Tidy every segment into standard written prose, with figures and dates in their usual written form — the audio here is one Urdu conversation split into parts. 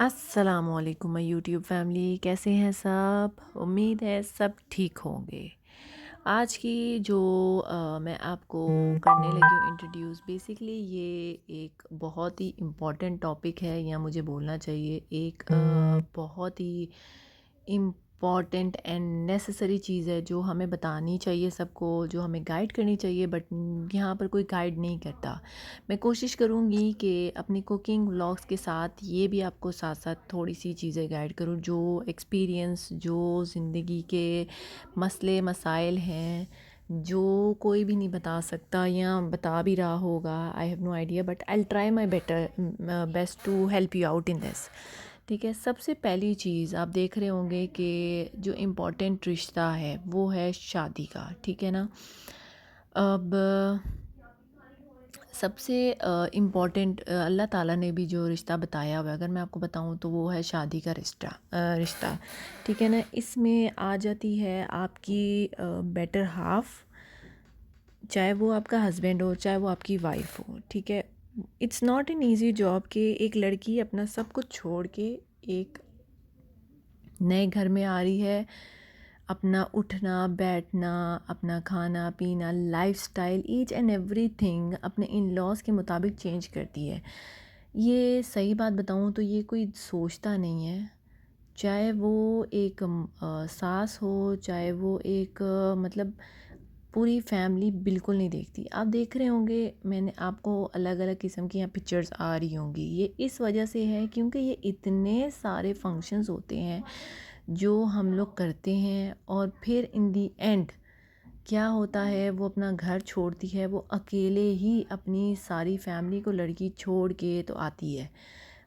السلام علیکم میں یوٹیوب فیملی، کیسے ہیں سب؟ امید ہے سب ٹھیک ہوں گے۔ آج کی جو میں آپ کو کرنے لگی ہوں انٹروڈیوس، بیسکلی یہ ایک بہت ہی امپورٹنٹ ٹاپک ہے، یا مجھے بولنا چاہیے ایک بہت ہی امپورٹنٹ اینڈ نیسسری چیز ہے جو ہمیں بتانی چاہیے سب کو، جو ہمیں گائیڈ کرنی چاہیے، بٹ یہاں پر کوئی گائیڈ نہیں کرتا۔ میں کوشش کروں گی کہ اپنی کوکنگ ولاگس کے ساتھ یہ بھی آپ کو ساتھ ساتھ تھوڑی سی چیزیں گائیڈ کروں، جو ایکسپیرینس، جو زندگی کے مسئلے مسائل ہیں، جو کوئی بھی نہیں بتا سکتا یا بتا بھی رہا ہوگا۔ I have no idea, but I try my best to help you out in this. ٹھیک ہے، سب سے پہلی چیز آپ دیکھ رہے ہوں گے کہ جو امپورٹنٹ رشتہ ہے وہ ہے شادی کا، ٹھیک ہے نا۔ اب سب سے امپورٹنٹ اللہ تعالیٰ نے بھی جو رشتہ بتایا ہوا ہے، اگر میں آپ کو بتاؤں تو وہ ہے شادی کا رشتہ، ٹھیک ہے نا۔ اس میں آ جاتی ہے آپ کی بیٹر ہاف، چاہے وہ آپ کا ہسبینڈ ہو، چاہے وہ آپ کی وائف ہو، ٹھیک ہے۔ It's not an easy job کہ ایک لڑکی اپنا سب کچھ چھوڑ کے ایک نئے گھر میں آ رہی ہے، اپنا اٹھنا بیٹھنا، اپنا کھانا پینا، life style, each and everything اپنے ان لاز کے مطابق چینج کرتی ہے۔ یہ صحیح بات بتاؤں تو یہ کوئی سوچتا نہیں ہے، چاہے وہ ایک ساس ہو، چاہے وہ ایک مطلب پوری فیملی بالکل نہیں دیکھتی۔ آپ دیکھ رہے ہوں گے، میں نے آپ کو الگ الگ قسم کی یہاں پکچرز آ رہی ہوں گی، یہ اس وجہ سے ہے کیونکہ یہ اتنے سارے فنکشنز ہوتے ہیں جو ہم لوگ کرتے ہیں، اور پھر ان دی اینڈ کیا ہوتا ہے، وہ اپنا گھر چھوڑتی ہے، وہ اکیلے ہی اپنی ساری فیملی کو لڑکی چھوڑ کے تو آتی ہے۔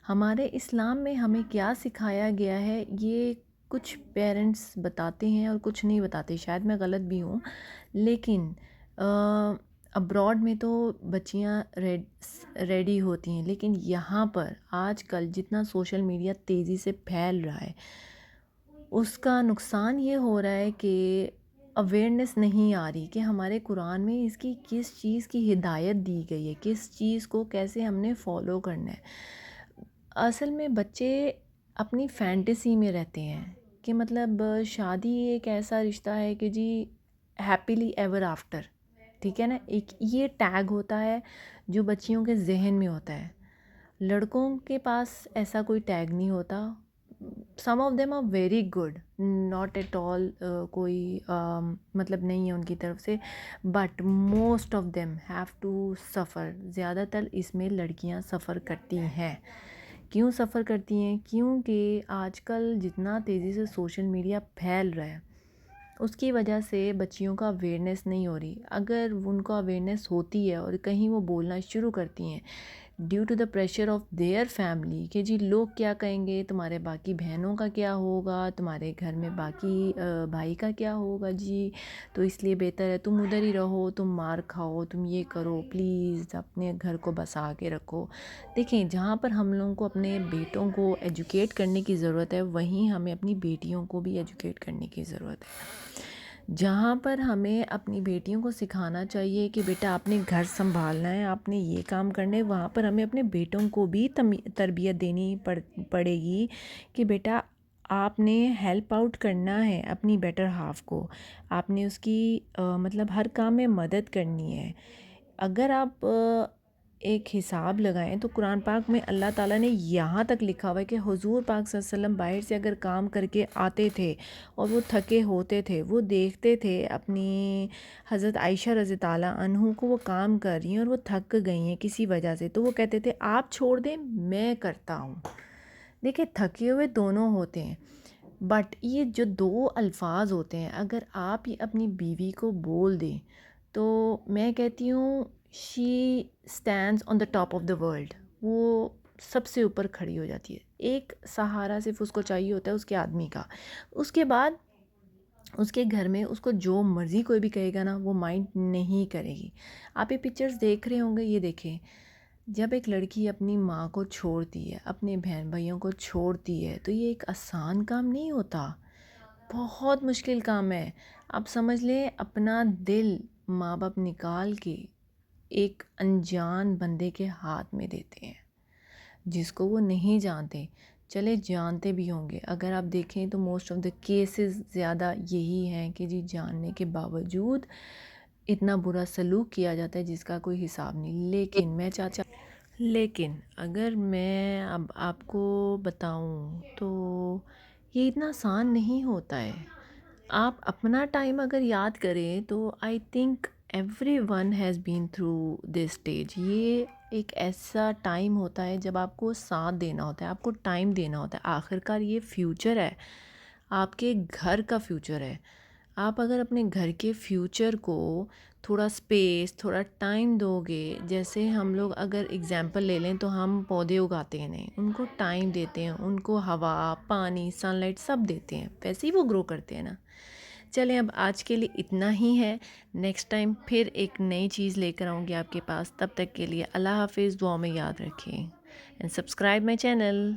ہمارے اسلام میں ہمیں کیا سکھایا گیا ہے، یہ کچھ پیرنٹس بتاتے ہیں اور کچھ نہیں بتاتے، شاید میں غلط بھی ہوں، لیکن ابراڈ میں تو بچیاں ریڈی ہوتی ہیں، لیکن یہاں پر آج کل جتنا سوشل میڈیا تیزی سے پھیل رہا ہے، اس کا نقصان یہ ہو رہا ہے کہ اویئرنیس نہیں آ رہی کہ ہمارے قرآن میں اس کی کس چیز کی ہدایت دی گئی ہے، کس چیز کو کیسے ہم نے فالو کرنا ہے۔ اصل میں بچے اپنی فینٹیسی میں رہتے ہیں کہ مطلب شادی ایک ایسا رشتہ ہے کہ جی ہیپیلی ایور آفٹر، ٹھیک ہے نا۔ ایک یہ ٹیگ ہوتا ہے جو بچیوں کے ذہن میں ہوتا ہے، لڑکوں کے پاس ایسا کوئی ٹیگ نہیں ہوتا۔ Some of them are very good, not at all کوئی مطلب نہیں ہے ان کی طرف سے، but most of them have to suffer. زیادہ تر اس میں لڑکیاں سفر کرتی ہیں۔ کیوں سفر کرتی ہیں؟ کیونکہ آج کل جتنا تیزی سے سوشل میڈیا پھیل رہا ہے، اس کی وجہ سے بچیوں کا اویئرنیس نہیں ہو رہی۔ اگر ان کو اویئرنیس ہوتی ہے اور کہیں وہ بولنا شروع کرتی ہیں due to the pressure of their family کہ جی لوگ کیا کہیں گے، تمہارے باقی بہنوں کا کیا ہوگا، تمہارے گھر میں باقی بھائی کا کیا ہوگا جی، تو اس لیے بہتر ہے تم ادھر ہی رہو، تم مار کھاؤ، تم یہ کرو، پلیز اپنے گھر کو بسا کے رکھو۔ دیکھیں، جہاں پر ہم لوگوں کو اپنے بیٹوں کو ایجوکیٹ کرنے کی ضرورت ہے، وہیں ہمیں اپنی بیٹیوں کو بھی ایجوکیٹ کرنے کی ضرورت ہے۔ جہاں پر ہمیں اپنی بیٹیوں کو سکھانا چاہیے کہ بیٹا آپ نے گھر سنبھالنا ہے، آپ نے یہ کام کرنے، وہاں پر ہمیں اپنے بیٹوں کو بھی تربیت دینی پڑے گی کہ بیٹا آپ نے ہیلپ آؤٹ کرنا ہے اپنی بیٹر ہاف کو، آپ نے اس کی مطلب ہر کام میں مدد کرنی ہے۔ اگر آپ ایک حساب لگائیں تو قرآن پاک میں اللہ تعالیٰ نے یہاں تک لکھا ہوا ہے کہ حضور پاک صلی اللہ علیہ وسلم باہر سے اگر کام کر کے آتے تھے اور وہ تھکے ہوتے تھے، وہ دیکھتے تھے اپنی حضرت عائشہ رضی اللہ عنہ کو وہ کام کر رہی ہیں اور وہ تھک گئی ہیں کسی وجہ سے، تو وہ کہتے تھے آپ چھوڑ دیں میں کرتا ہوں۔ دیکھیں، تھکے ہوئے دونوں ہوتے ہیں، بٹ یہ جو دو الفاظ ہوتے ہیں اگر آپ یہ اپنی بیوی کو بول دیں تو میں کہتی ہوں she stands on the top of the world, وہ سب سے اوپر کھڑی ہو جاتی ہے۔ ایک سہارا صرف اس کو چاہیے ہوتا ہے اس کے آدمی کا، اس کے بعد اس کے گھر میں اس کو جو مرضی کوئی بھی کہے گا نا وہ مائنڈ نہیں کرے گی۔ آپ یہ پکچرز دیکھ رہے ہوں گے، یہ دیکھیں، جب ایک لڑکی اپنی ماں کو چھوڑتی ہے، اپنے بہن بھائیوں کو چھوڑتی ہے، تو یہ ایک آسان کام نہیں ہوتا، بہت مشکل کام ہے۔ آپ سمجھ لیں اپنا دل ماں باپ نکال کے ایک انجان بندے کے ہاتھ میں دیتے ہیں جس کو وہ نہیں جانتے، چلے جانتے بھی ہوں گے. اگر آپ دیکھیں تو موسٹ آف دا کیسز زیادہ یہی ہیں کہ جی جاننے کے باوجود اتنا برا سلوک کیا جاتا ہے جس کا کوئی حساب نہیں. لیکن اگر میں اب آپ کو بتاؤں تو یہ اتنا آسان نہیں ہوتا ہے. آپ اپنا ٹائم اگر یاد کریں تو I think every one has been through this stage. یہ ایک ایسا ٹائم ہوتا ہے جب آپ کو ساتھ دینا ہوتا ہے, آپ کو ٹائم دینا ہوتا ہے. آخرکار یہ فیوچر ہے, آپ کے گھر کا فیوچر ہے. آپ اگر اپنے گھر کے فیوچر کو تھوڑا سپیس, تھوڑا ٹائم دو گے, جیسے ہم لوگ اگر اگزامپل لے لیں تو ہم پودے اگاتے ہیں, نہیں ان کو ٹائم دیتے ہیں, ان کو ہوا, پانی, سن لائٹ سب دیتے ہیں, ویسے ہی وہ گرو کرتے ہیں نا. چلیں اب آج کے لیے اتنا ہی ہے. نیکسٹ ٹائم پھر ایک نئی چیز لے کر آؤں گی آپ کے پاس. تب تک کے لیے اللہ حافظ. دعاؤں میں یاد رکھیں اینڈ سبسکرائب مائی چینل.